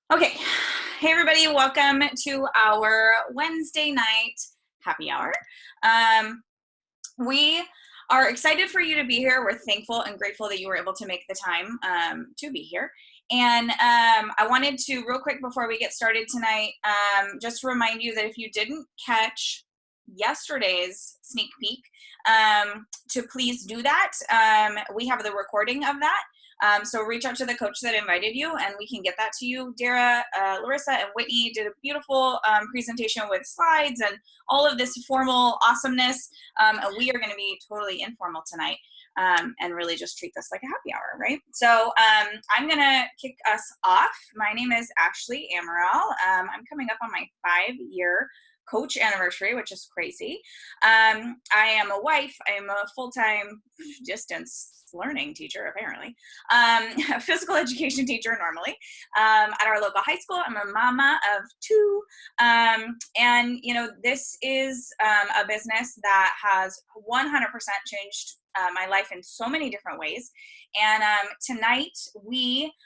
Okay, hey everybody, welcome to our Wednesday night happy hour. We are excited for you to be here. We're thankful and grateful that you were able to make the time to be here. And I wanted to, real quick before we get started tonight, just remind you that if you didn't catch yesterday's sneak peek, to please do that. We have the recording of that. So reach out to the coach that invited you and we can get that to you. Dara, Larissa, and Whitney did a beautiful presentation with slides and all of this formal awesomeness. And we are going to be totally informal tonight and really just treat this like a happy hour, right? So I'm going to kick us off. My name is Ashley Amaral. I'm coming up on my 5-year coach anniversary, which is crazy. I am a wife. I am a full-time distance learning teacher, apparently, a physical education teacher normally at our local high school. I'm a mama of 2, and you know, this is a business that has 100% changed my life in so many different ways. And tonight,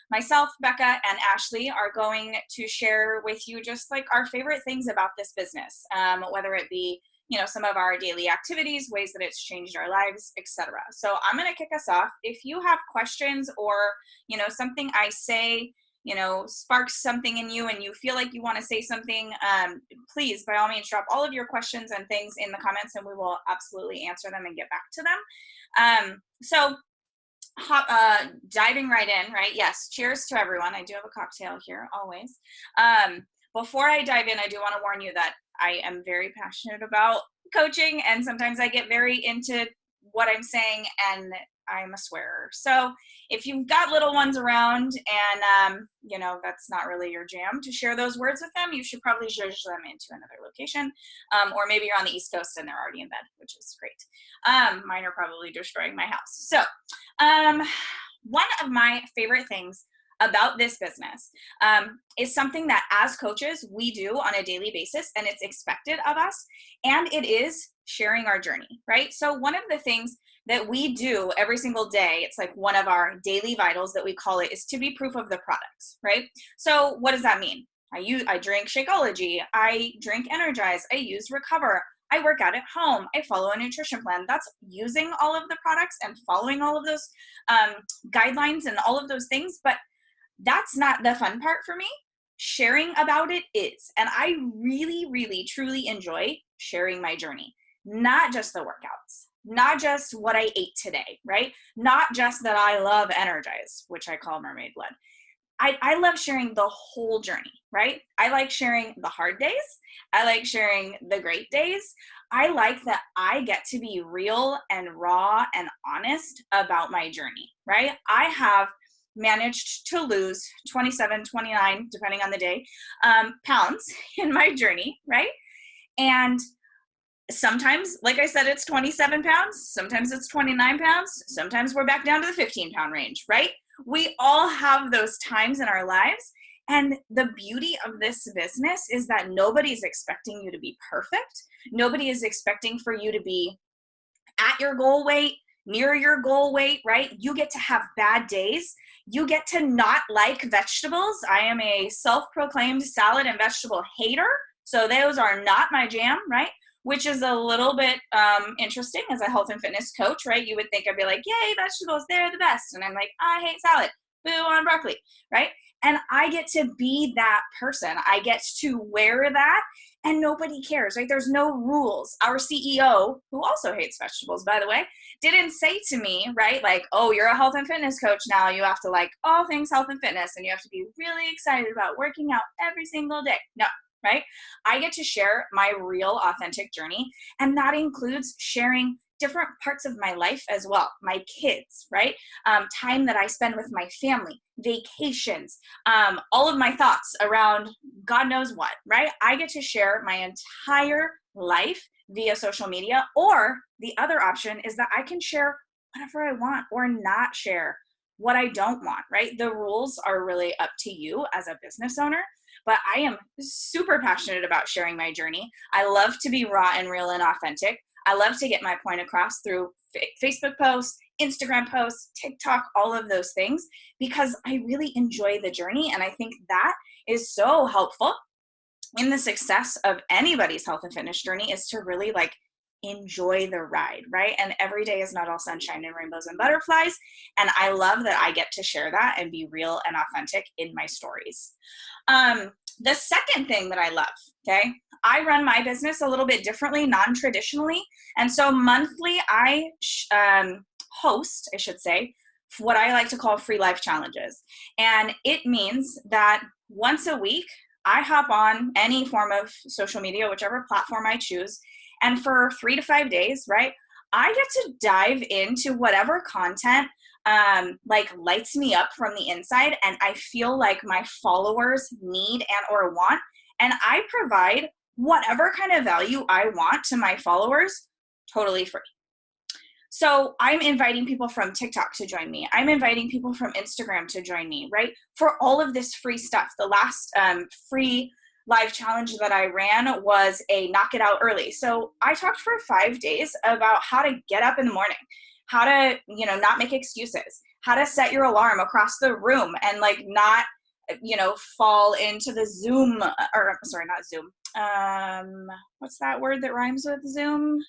myself, Becca, and Ashley are going to share with you just like our favorite things about this business, whether it be, you know, some of our daily activities, ways that it's changed our lives, etc. So I'm going to kick us off. If you have questions or, you know, something I say, you know, sparks something in you and you feel like you want to say something, please, by all means, drop all of your questions and things in the comments and we will absolutely answer them and get back to them. So diving right in, right? Yes, cheers to everyone. I do have a cocktail here, always. Before I dive in, I do want to warn you that I am very passionate about coaching and sometimes I get very into what I'm saying and I'm a swearer. So if you've got little ones around and, you know, that's not really your jam to share those words with them, you should probably zhuzh them into another location. Or maybe you're on the East Coast and they're already in bed, which is great. Mine are probably destroying my house. So one of my favorite things about this business is something that as coaches we do on a daily basis and it's expected of us, and it is sharing our journey, right? So one of the things that we do every single day, it's like one of our daily vitals that we call it, is to be proof of the products, right? So what does that mean? I drink Shakeology, I drink Energize, I use Recover, I work out at home, I follow a nutrition plan. That's using all of the products and following all of those guidelines and all of those things, but that's not the fun part for me. Sharing about it is. And I really, really, truly enjoy sharing my journey. Not just the workouts, not just what I ate today, right? Not just that I love Energize, which I call mermaid blood. I love sharing the whole journey, right? I like sharing the hard days. I like sharing the great days. I like that I get to be real and raw and honest about my journey, right? I have managed to lose 27, 29, depending on the day, pounds in my journey, right? And sometimes, like I said, it's 27 pounds. Sometimes it's 29 pounds. Sometimes we're back down to the 15-pound range, right? We all have those times in our lives. And the beauty of this business is that nobody's expecting you to be perfect. Nobody is expecting for you to be at your goal weight, near your goal weight, right? You get to have bad days. You get to not like vegetables. I am a self-proclaimed salad and vegetable hater. So those are not my jam, right? Which is a little bit interesting as a health and fitness coach, right? You would think I'd be like, yay, vegetables, they're the best. And I'm like, I hate salad, boo on broccoli, right? And I get to be that person. I get to wear that and nobody cares, right? There's no rules. Our CEO, who also hates vegetables, by the way, didn't say to me, right, like, oh, you're a health and fitness coach now. You have to like all things health and fitness and you have to be really excited about working out every single day. No. Right? I get to share my real authentic journey, and that includes sharing different parts of my life as well. My kids, right? Time that I spend with my family, vacations, all of my thoughts around God knows what, right? I get to share my entire life via social media, or the other option is that I can share whatever I want or not share what I don't want, right? The rules are really up to you as a business owner. But I am super passionate about sharing my journey. I love to be raw and real and authentic. I love to get my point across through Facebook posts, Instagram posts, TikTok, all of those things, because I really enjoy the journey. And I think that is so helpful in the success of anybody's health and fitness journey, is to really like enjoy the ride, right? And every day is not all sunshine and rainbows and butterflies. And I love that I get to share that and be real and authentic in my stories. The second thing that I love, okay, I run my business a little bit differently, non-traditionally. And so monthly I host, I should say, what I like to call free life challenges. And it means that once a week, I hop on any form of social media, whichever platform I choose, and for 3 to 5 days, right, I get to dive into whatever content like lights me up from the inside, and I feel like my followers need and or want, and I provide whatever kind of value I want to my followers totally free. So I'm inviting people from TikTok to join me. I'm inviting people from Instagram to join me, right? For all of this free stuff. The last free live challenge that I ran was a knock it out early. So I talked for 5 days about how to get up in the morning, how to, not make excuses, how to set your alarm across the room and like not, fall into the Zoom, or sorry, not Zoom. What's that word that rhymes with Zoom?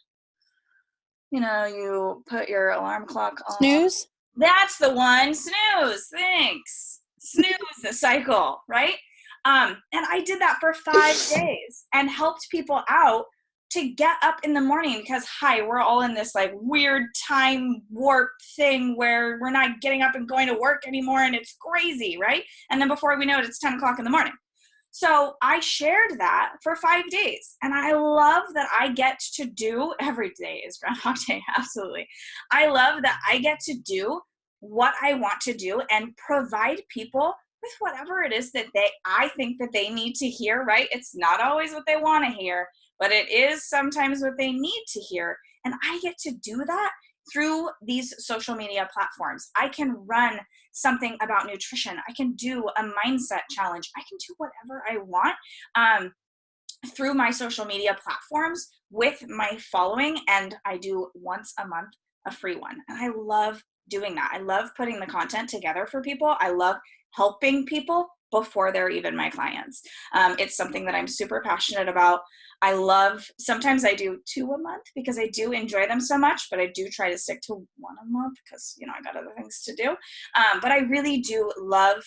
You put your alarm clock on. Snooze? That's the one. Snooze. Thanks. Snooze the cycle, right? And I did that for 5 days and helped people out to get up in the morning because, we're all in this like weird time warp thing where we're not getting up and going to work anymore, and it's crazy, right? And then before we know it, it's 10 o'clock in the morning. So I shared that for 5 days, and I love that I get to do, every day is Groundhog Day, absolutely. I love that I get to do what I want to do and provide people with whatever it is that I think that they need to hear, right? It's not always what they want to hear, but it is sometimes what they need to hear. And I get to do that through these social media platforms. I can run something about nutrition. I can do a mindset challenge. I can do whatever I want through my social media platforms with my following. And I do once a month a free one. And I love doing that. I love putting the content together for people. I love helping people before they're even my clients. It's something that I'm super passionate about. I love, sometimes I do 2 a month because I do enjoy them so much, but I do try to stick to 1 a month because, I got other things to do. But I really do love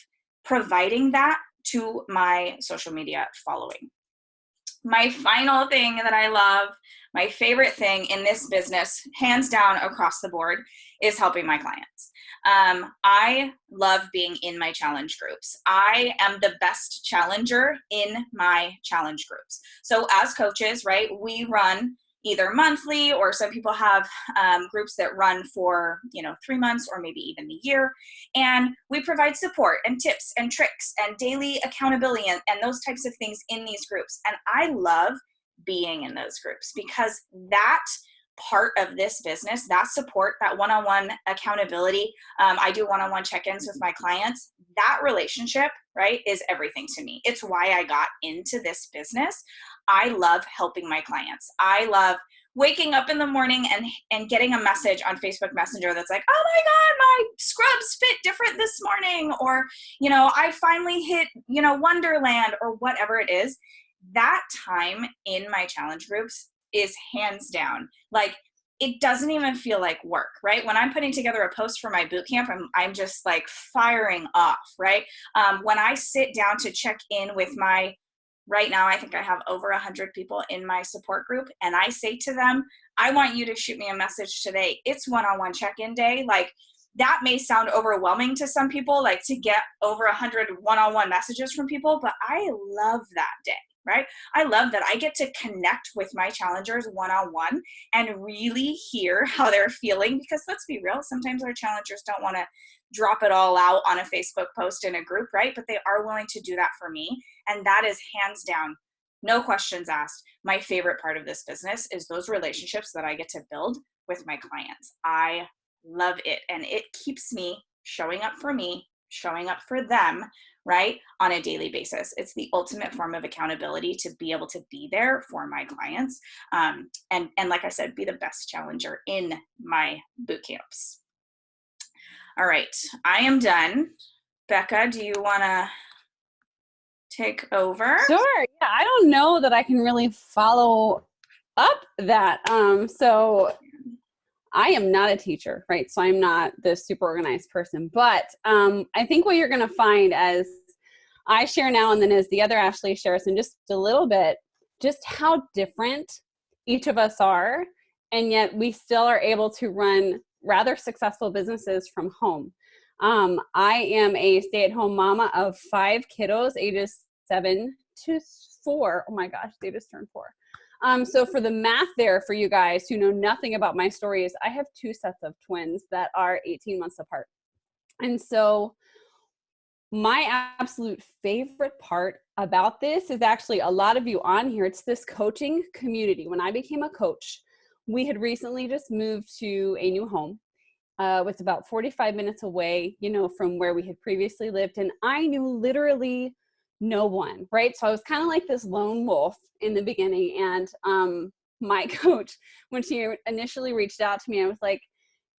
providing that to my social media following. My final thing that I love, my favorite thing in this business, hands down across the board, is helping my clients. I love being in my challenge groups. I am the best challenger in my challenge groups. So as coaches, right, we run either monthly, or some people have groups that run for 3 months or maybe even a year. And we provide support and tips and tricks and daily accountability and those types of things in these groups. And I love being in those groups because that part of this business, that support, that one-on-one accountability, I do one-on-one check-ins with my clients. That relationship, right, is everything to me. It's why I got into this business. I love helping my clients. I love waking up in the morning and getting a message on Facebook Messenger that's like, oh my God, my scrubs fit different this morning. Or, I finally hit, Wonderland, or whatever it is. That time in my challenge groups is hands down. Like, it doesn't even feel like work, right? When I'm putting together a post for my boot camp, I'm just like firing off, right? When I sit down to check in with right now, I think I have over 100 people in my support group, and I say to them, I want you to shoot me a message today. It's one-on-one check-in day. Like, that may sound overwhelming to some people, like to get over 100 one-on-one messages from people, but I love that day. Right? I love that I get to connect with my challengers one-on-one and really hear how they're feeling, because let's be real, sometimes our challengers don't want to drop it all out on a Facebook post in a group, right? But they are willing to do that for me. And that is hands down, no questions asked, my favorite part of this business is those relationships that I get to build with my clients. I love it. And it keeps me showing up for me, showing up for them, right, on a daily basis. It's the ultimate form of accountability to be able to be there for my clients. And like I said, be the best challenger in my boot camps. All right, I am done. Becca, do you want to take over? Sure. Yeah, I don't know that I can really follow up that. So I am not a teacher, right? So I'm not the super organized person. But I think what you're going to find as I share now and then as the other Ashley shares in just a little bit, just how different each of us are. And yet we still are able to run rather successful businesses from home. I am a stay-at-home mama of 5 kiddos, ages 7 to 4. Oh my gosh, they just turned 4. So for the math there for you guys who know nothing about my stories, I have 2 sets of twins that are 18 months apart. And so my absolute favorite part about this is actually a lot of you on here. It's this coaching community. When I became a coach, we had recently just moved to a new home. It was about 45 minutes away, from where we had previously lived. And I knew literally no one, right? So I was kind of like this lone wolf in the beginning. And my coach, when she initially reached out to me, I was like,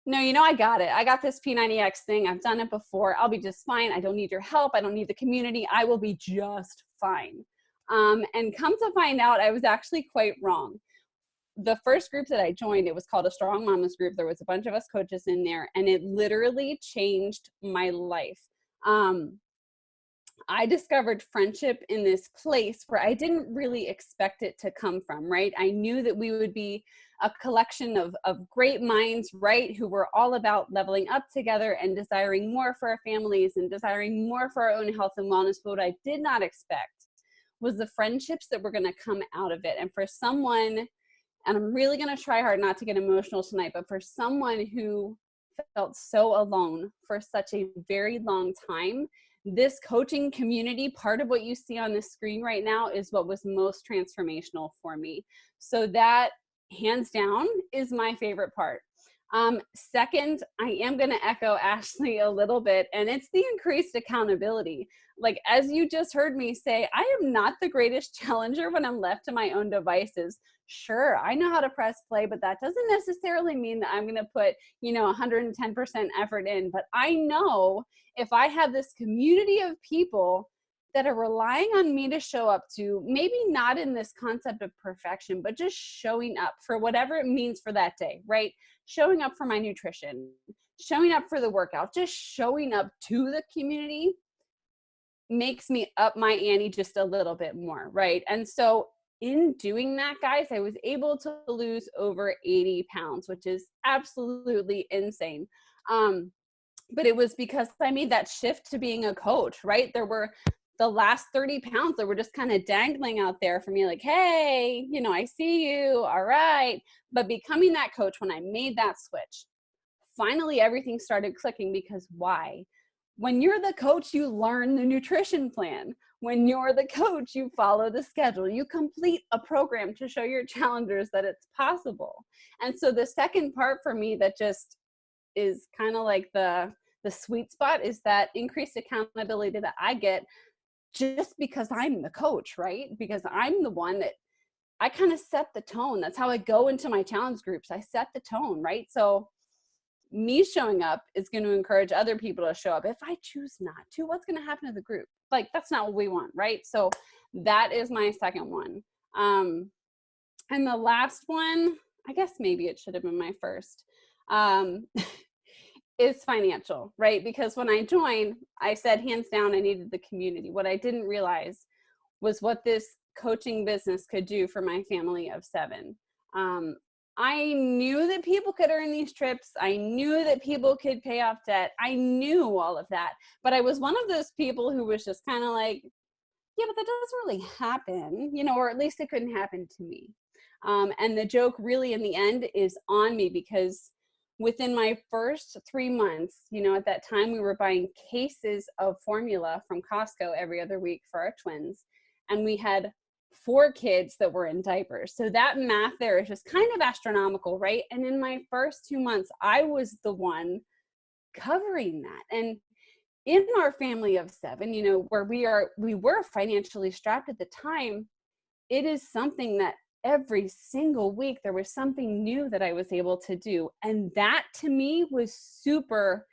no, I got it. I got this P90X thing. I've done it before. I'll be just fine. I don't need your help. I don't need the community. I will be just fine. And come to find out, I was actually quite wrong. The first group that I joined, it was called a Strong Mamas group. There was a bunch of us coaches in there, and it literally changed my life. I discovered friendship in this place where I didn't really expect it to come from, right? I knew that we would be a collection of great minds, right? Who were all about leveling up together and desiring more for our families and desiring more for our own health and wellness. But what I did not expect was the friendships that were going to come out of it. And for someone, and I'm really going to try hard not to get emotional tonight, but for someone who felt so alone for such a very long time, this coaching community, part of what you see on the screen right now, is what was most transformational for me. So that, hands down, is my favorite part. Second, I am going to echo Ashley a little bit, and it's the increased accountability. Like, as you just heard me say, I am not the greatest challenger when I'm left to my own devices. Sure, I know how to press play, but that doesn't necessarily mean that I'm going to put, 110% effort in. But I know if I have this community of people that are relying on me to show up to, maybe not in this concept of perfection, but just showing up for whatever it means for that day, right? Showing up for my nutrition, showing up for the workout, just showing up to the community makes me up my ante just a little bit more, right? And so in doing that, guys, I was able to lose over 80 pounds, which is absolutely insane. But it was because I made that shift to being a coach, right? There were the last 30 pounds that were just kind of dangling out there for me, like, hey, I see you, all right. But becoming that coach, when I made that switch, finally everything started clicking. Because why? When you're the coach, you learn the nutrition plan. When you're the coach, you follow the schedule. You complete a program to show your challengers that it's possible. And so the second part for me that just is kind of like the sweet spot is that increased accountability that I get just because I'm the coach, right? Because I'm the one that I kind of set the tone. That's how I go into my challenge groups. I set the tone, right? So me showing up is going to encourage other people to show up. If I choose not to, what's going to happen to the group? Like, that's not what we want, right? So that is my second one. And the last one, I guess maybe it should have been my first, is financial, right? Because when I joined, I said, hands down, I needed the community. What I didn't realize was what this coaching business could do for my family of 7. I knew that people could earn these trips. I knew that people could pay off debt. I knew all of that. But I was one of those people who was just kind of like, yeah, but that doesn't really happen, or at least it couldn't happen to me. And the joke really in the end is on me, because within my first 3 months, at that time we were buying cases of formula from Costco every other week for our twins. And we had 4 kids that were in diapers. So that math there is just kind of astronomical, right? And in my first 2 months, I was the one covering that. And in our family of 7, where we were financially strapped at the time, it is something that every single week there was something new that I was able to do. And that to me was super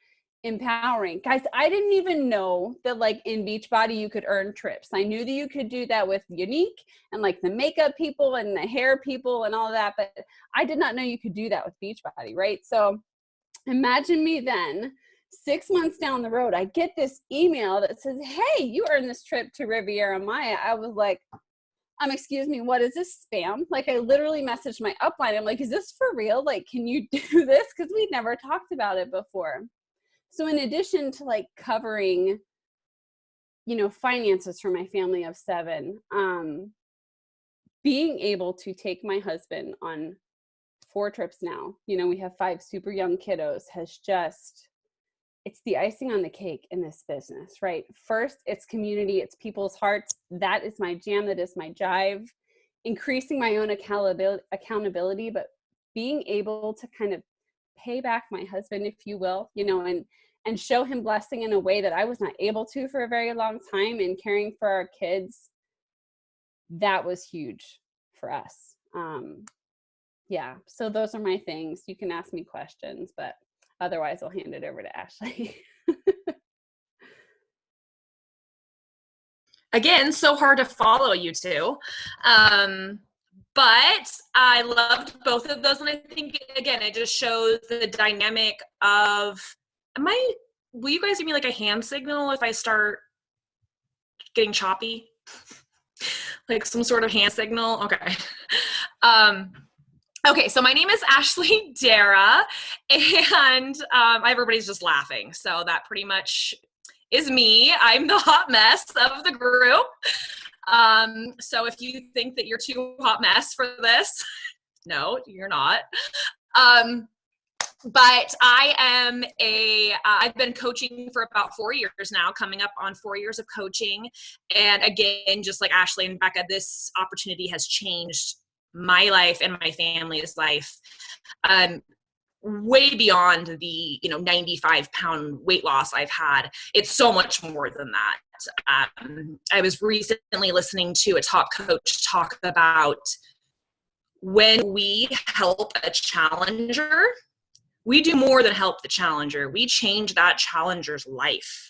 empowering. Guys, I didn't even know that like in Beachbody you could earn trips. I knew that you could do that with Unique and like the makeup people and the hair people and all of that, but I did not know you could do that with Beachbody, right? So imagine me then 6 months down the road, I get this email that says, hey, you earned this trip to Riviera Maya. I was like, excuse me, what is this, spam? Like I literally messaged my upline. I'm like, is this for real? Like, can you do this? Because we'd never talked about it before. So in addition to like covering, you know, finances for my family of 7, being able to take my husband on 4 trips now, you know, we have 5 super young kiddos, has just, it's the icing on the cake in this business, right? First, it's community, it's people's hearts. That is my jam, that is my jive. Increasing my own accountability, but being able to kind of pay back my husband, if you will, you know, and show him blessing in a way that I was not able to for a very long time, and caring for our kids, that was huge for us. Yeah, so those are my things. You can ask me questions, but otherwise I'll hand it over to Ashley. Again, so hard to follow you two. But I loved both of those. And I think, again, it just shows the dynamic of, will you guys give me like a hand signal if I start getting choppy? Like some sort of hand signal? Okay. Okay, so my name is Ashley Dara, and everybody's just laughing. So that pretty much is me. I'm the hot mess of the group. So if you think that you're too hot mess for this, no, you're not. But I am I've been coaching for about 4 years now, coming up on 4 years of coaching. And again, just like Ashley and Becca, this opportunity has changed my life and my family's life. Way beyond the 95-pound weight loss I've had. It's so much more than that. I was recently listening to a top coach talk about when we help a challenger, we do more than help the challenger. We change that challenger's life,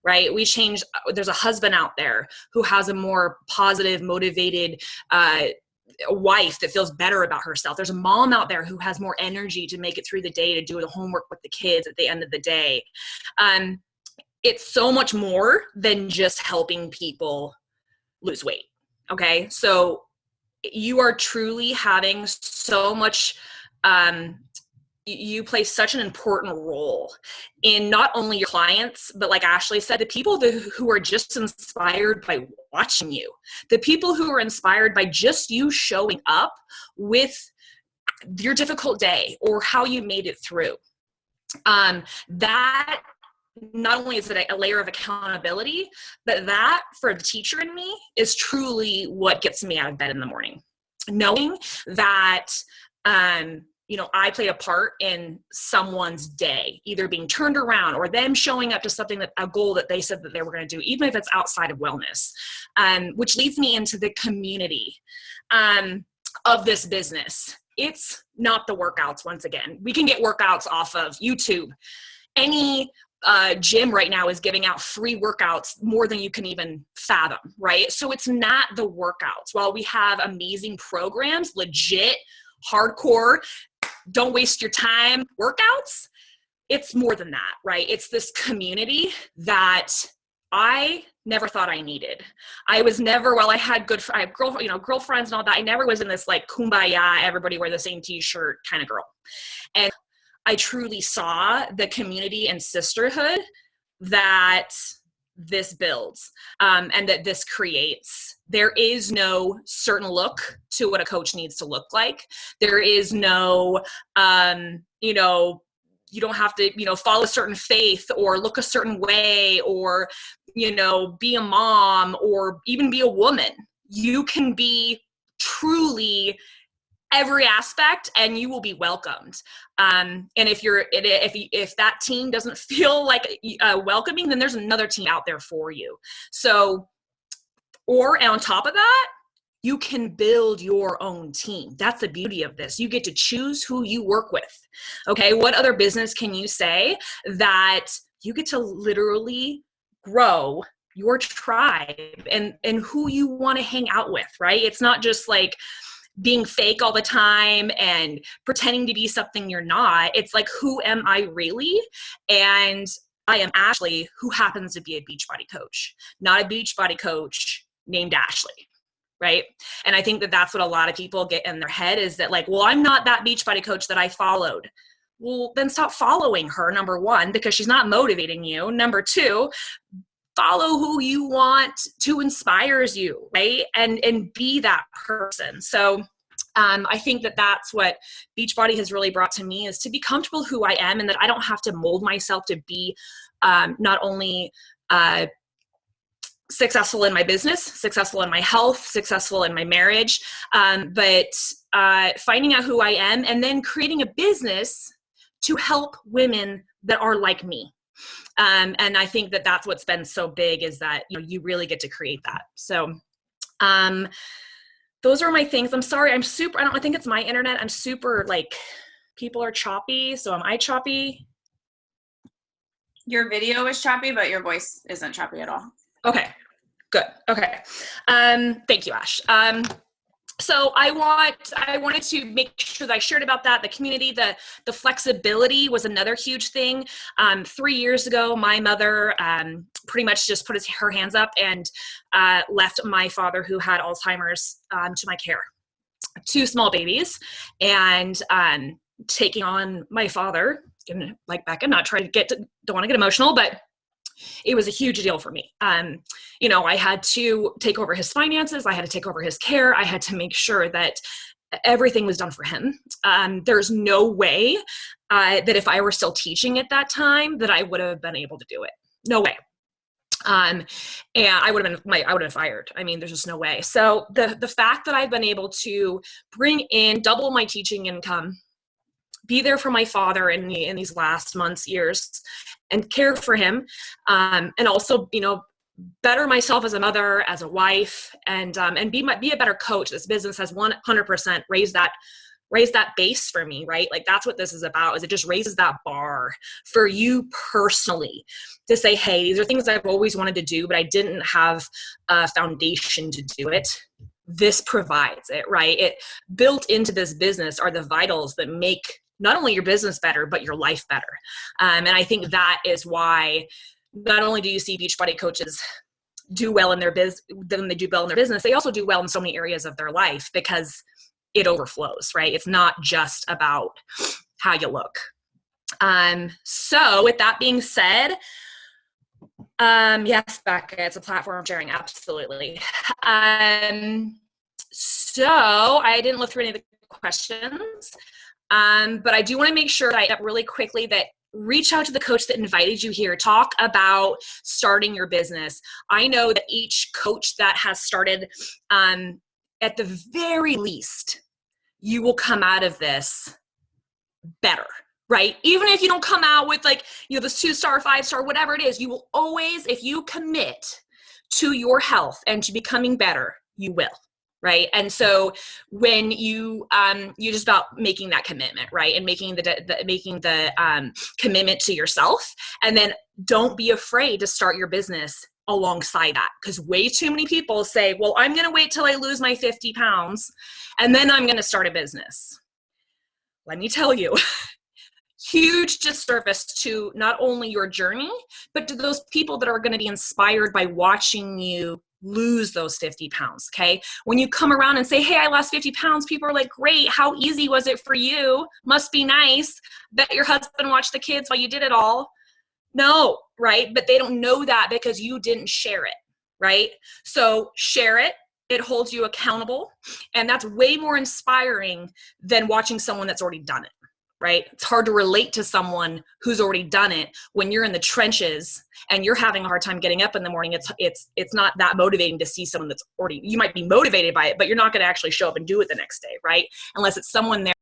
right? There's a husband out there who has a more positive, motivated, a wife that feels better about herself. There's a mom out there who has more energy to make it through the day, to do the homework with the kids at the end of the day. It's so much more than just helping people lose weight. Okay. So you are truly having so much, you play such an important role in not only your clients, but like Ashley said, the people who are just inspired by watching you, the people who are inspired by just you showing up with your difficult day or how you made it through. That not only is it a layer of accountability, but that for the teacher in me is truly what gets me out of bed in the morning. Knowing that, I played a part in someone's day, either being turned around or them showing up to something, a goal that they said that they were going to do, even if it's outside of wellness, which leads me into the community of this business. It's not the workouts. Once again, we can get workouts off of YouTube. Any gym right now is giving out free workouts more than you can even fathom, right? So it's not the workouts. While we have amazing programs, legit, hardcore, don't waste your time workouts, it's more than that, right? It's this community that I never thought I needed. I was never, while I had girlfriends and all that, I never was in this like kumbaya, everybody wear the same t-shirt kind of girl. And I truly saw the community and sisterhood that this builds, and that this creates. There is no certain look to what a coach needs to look like. There is no, you don't have to, follow a certain faith or look a certain way or, be a mom or even be a woman. You can be truly every aspect and you will be welcomed. And if that team doesn't feel like welcoming, then there's another team out there for you. So, or on top of that, You can build your own team. That's the beauty of this. You get to choose who you work with. Okay, what other business can you say that you get to literally grow your tribe and who you want to hang out with, right? It's not just like being fake all the time and pretending to be something you're not. It's like, who am I really? And I am Ashley, who happens to be a Beachbody coach, not a Beachbody coach named Ashley. Right. And I think that that's what a lot of people get in their head is that like, well, I'm not that Beachbody coach that I followed. Well, then stop following her, number one, because she's not motivating you. Number two, follow who you want to inspires you, right? And be that person. So I think that that's what Beachbody has really brought to me, is to be comfortable who I am, and that I don't have to mold myself to be not only successful in my business, successful in my health, successful in my marriage, but finding out who I am and then creating a business to help women that are like me. And I think that that's what's been so big, is that, you know, you really get to create that. So those are my things. I'm sorry. I think it's my internet. I'm super, like, people are choppy. So am I choppy? Your video is choppy, but your voice isn't choppy at all. Okay, good. Okay. Thank you, Ash. So I wanted to make sure that I shared about that. The community, the flexibility was another huge thing. 3 years ago, my mother pretty much just put her hands up and left my father, who had Alzheimer's, to my care. 2 small babies, and taking on my father, like back, I'm not trying to don't want to get emotional, but it was a huge deal for me. You know, I had to take over his finances. I had to take over his care. I had to make sure that everything was done for him. There's no way that if I were still teaching at that time that I would have been able to do it. No way. And I would have been fired. I mean, there's just no way. So the fact that I've been able to bring in double my teaching income, be there for my father in these last months, years, and care for him, and also, you know, better myself as a mother, as a wife, and be a better coach. This business has 100% raised that base for me, right? Like, that's what this is about, is it just raises that bar for you personally to say, hey, these are things I've always wanted to do, but I didn't have a foundation to do it. This provides it, right? It built into this business are the vitals that make not only your business better, but your life better. And I think that is why not only do you see Beachbody coaches do well in their business, they also do well in so many areas of their life, because it overflows, right? It's not just about how you look. So with that being said, yes, Becca, it's a platform sharing. Absolutely. So I didn't look through any of the questions. But I do want to make sure that really quickly that reach out to the coach that invited you here. Talk about starting your business. I know that each coach that has started, at the very least, you will come out of this better, right? Even if you don't come out with, like, you know, this 2-star, 5-star, whatever it is, you will always, if you commit to your health and to becoming better, you will. Right. And so when you just about making that commitment, right, and making the commitment to yourself, and then don't be afraid to start your business alongside that, because way too many people say, well, I'm going to wait till I lose my 50 pounds and then I'm going to start a business. Let me tell you, huge disservice to not only your journey, but to those people that are going to be inspired by watching you lose those 50 pounds. Okay. When you come around and say, hey, I lost 50 pounds, people are like, great. How easy was it for you? Must be nice. Bet your husband watched the kids while you did it all. No. Right. But they don't know that because you didn't share it. Right. So share it. It holds you accountable. And that's way more inspiring than watching someone that's already done it. Right? It's hard to relate to someone who's already done it when you're in the trenches and you're having a hard time getting up in the morning. It's not that motivating to see someone that's already, you might be motivated by it, but you're not going to actually show up and do it the next day, right? Unless it's someone there